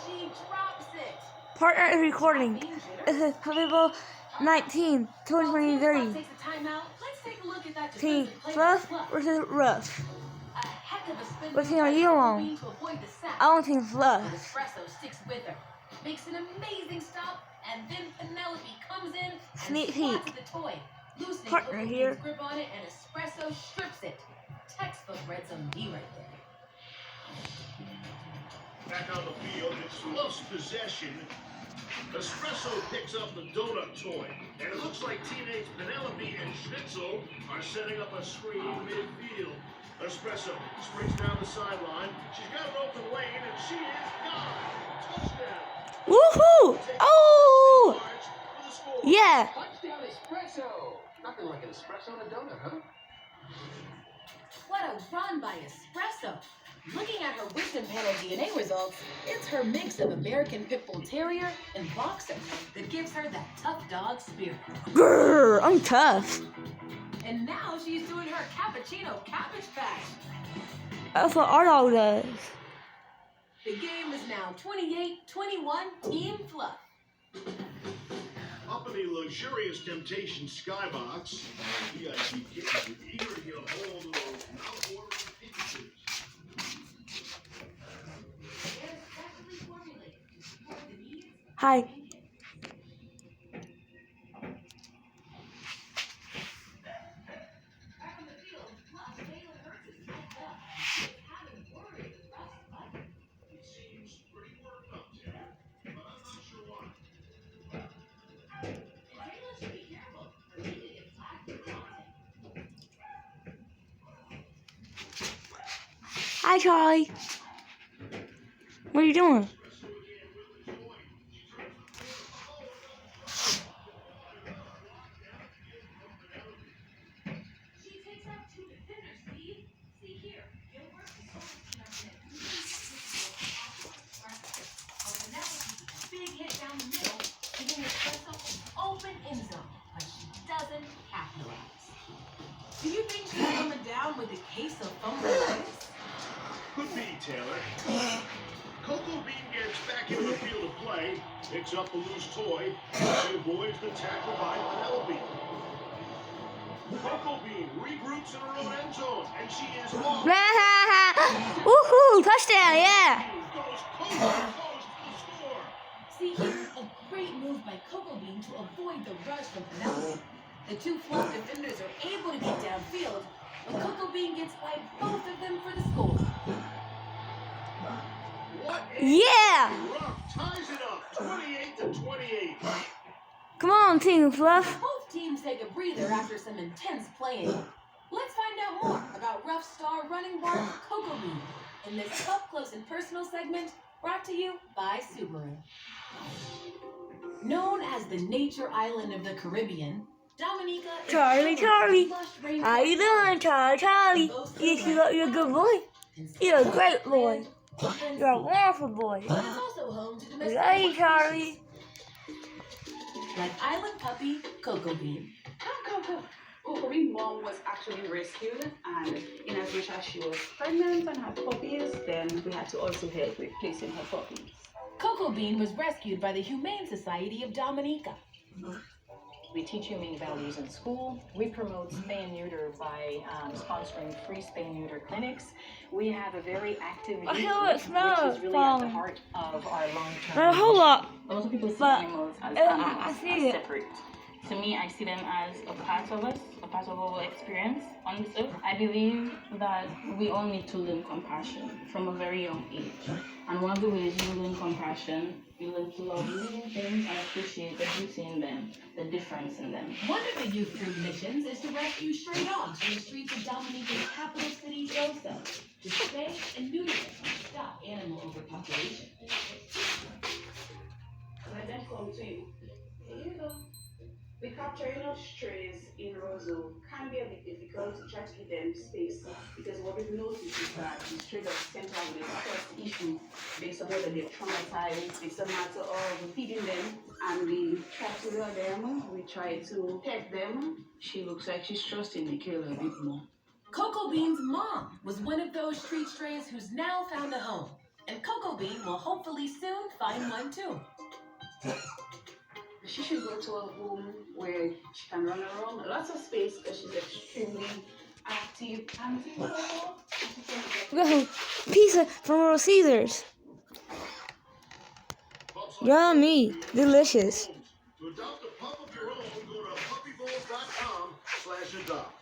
she drops it. Partner is recording. This is April 19, 2023. Let's take a look at that Team Fluff versus Rough. What team are you on? I want Team Fluff. Espresso sticks with her, makes an amazing stop, and then Penelope comes in and Sneak swats peek. the toy. Loosening Partner Coco here. Bean's grip on it, and Espresso strips it. Textbook red some D right there. Back on the field, it's Fluff's possession. Espresso picks up the donut toy, and it looks like teammates Penelope and Schnitzel are setting up a screen midfield. Espresso springs down the sideline. She's got an open lane, and she is gone. Touchdown. Woohoo! Oh! Yeah! Touchdown Espresso. Nothing like an espresso and a donut, huh? What a run by Espresso. Looking at her wisdom panel DNA results, it's her mix of American Pit Bull Terrier and Boxer that gives her that tough dog spirit. Grrr, I'm tough. And now she's doing her cappuccino cabbage patch. That's what our dog does. The game is now 28-21 Team Fluff. Up in the luxurious Temptation Skybox, VIP kittens are eager to get a hold of those mouth-watering pictures. Hi. Hi, Charlie. What are you doing? Big hit down the middle, giving Espresso open end zone, but she doesn't capitalize. Do you think she's coming down with a case of fumbleitis? Could be, Taylor. Coco Bean gets back into the field of play, picks up the loose toy, and avoids the tackle by Penelope. Coco Bean regroups in her own end zone, and she is off. Woohoo! Touchdown! Yeah. Goes coast to coast to score. See, here's a great move by Coco Bean to avoid the rush from Penelope. The two Fluff defenders are able to get downfield, but Coco Bean gets by both of them for the score. What Yeah. Rough ties it up, 28-28. Come on, Team Fluff. Both teams take a breather after some intense playing. Let's find out more about Rough star running back Coco Bean in this up close and personal segment brought to you by Subaru. Known as the nature island of the Caribbean, Dominica is Charlie, Charlie. lush rainforest How you doing, Charlie? You're a good boy. You're a great boy. You're a wonderful boy. But it's also home to domestic Hey, Charlie. like island puppy Coco Bean. Coco Bean's mom was actually rescued, and in as much as she was pregnant and had puppies, then we had to also help with placing her puppies. Coco Bean was rescued by the Humane Society of Dominica. We teach humane values in school. We promote spay and neuter by sponsoring free spay and neuter clinics. We have a very active youth hear group, it smells which is really at the from- heart of our long-term. Not a whole lot. A lot of people see but, animals as I animals see as it. separate. To me, I see them as a part of us, a part of our experience on this earth. I believe that we all need to learn compassion from a very young age. And one of the ways you learn compassion, you learn to love living things and appreciate the beauty in them, the difference in them. One of the youth group missions is to rescue stray dogs from the streets of Dominica's capital city, Rosa, to spay and neuter them and stop animal overpopulation. Let them come to you. Here you go. The capturing of strays in Roseau can be a bit difficult to try to give them space because what we've noticed is that the strays are sent out with first issue based on whether they're traumatized. It's a matter of feeding them, and we try to lure them, we try to pet them. She looks like she's trusting Michaela a bit more. Coco Bean's mom was one of those street strays who's now found a home. And Cocoa Bean will hopefully soon find one too. She should go to a home where she can run around. Lots of space because she's extremely active. Auntie Coco? Go. Pizza from Little Caesars. Yummy. Delicious. To adopt a pup of your own, go to puppybowls.com/adopt.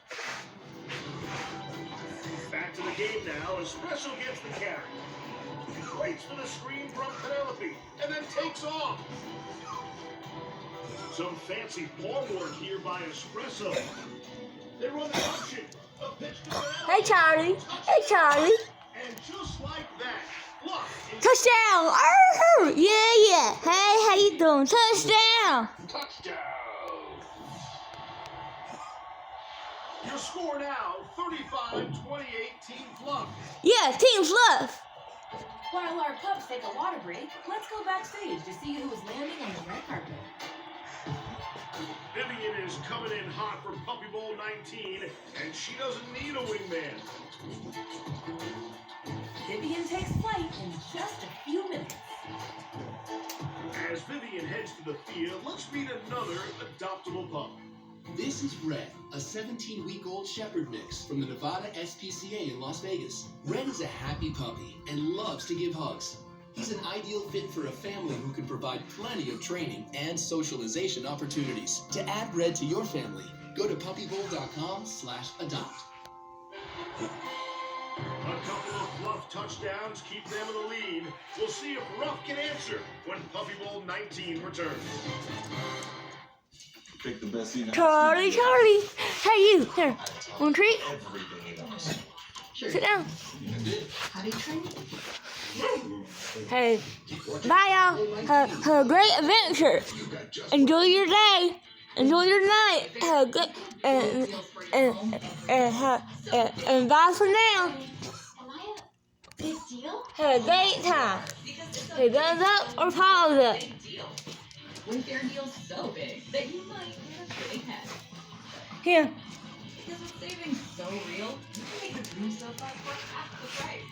Back to the game now. Espresso gets the carry. Waits for the screen from Penelope and then takes off. Some fancy ball work here by Espresso. They run the option. A pitch to Penelope. Hey, Charlie. Hey, Charlie. And just like that, Fluff is Touchdown. Arr! Yeah. Hey, how you doing? Touchdown. touchdown. Your score now, 35-28, Team Fluff. Yeah, Team Fluff. While our pups take a water break, let's go backstage to see who is landing on the red carpet. Vivian is coming in hot for Puppy Bowl 19, and she doesn't need a wingman. Vivian takes flight in just a few minutes. As Vivian heads to the field, let's meet another adoptable pup. This is Red, a 17-week-old shepherd mix from the Nevada SPCA in Las Vegas. Red is a happy puppy and loves to give hugs. He's an ideal fit for a family who can provide plenty of training and socialization opportunities. To add Red to your family, go to puppybowl.com/adopt. A couple of Fluff touchdowns keep them in the lead. We'll see if Ruff can answer when Puppy Bowl 19 returns. Pick the best seat. Charlie. Hey, you. Here. Want a treat? Everything he wants. Sit down. How do you train? Hey. Bye, y'all. Have a great adventure. Enjoy your day. Enjoy your night. Have a good and bye for now. Big deal? Have a great time. Hey, thumbs up or pause it. Big deal. When their deal's so big that you might get a big head. Here. Because with savings so real, you can make the dream so far for half the price.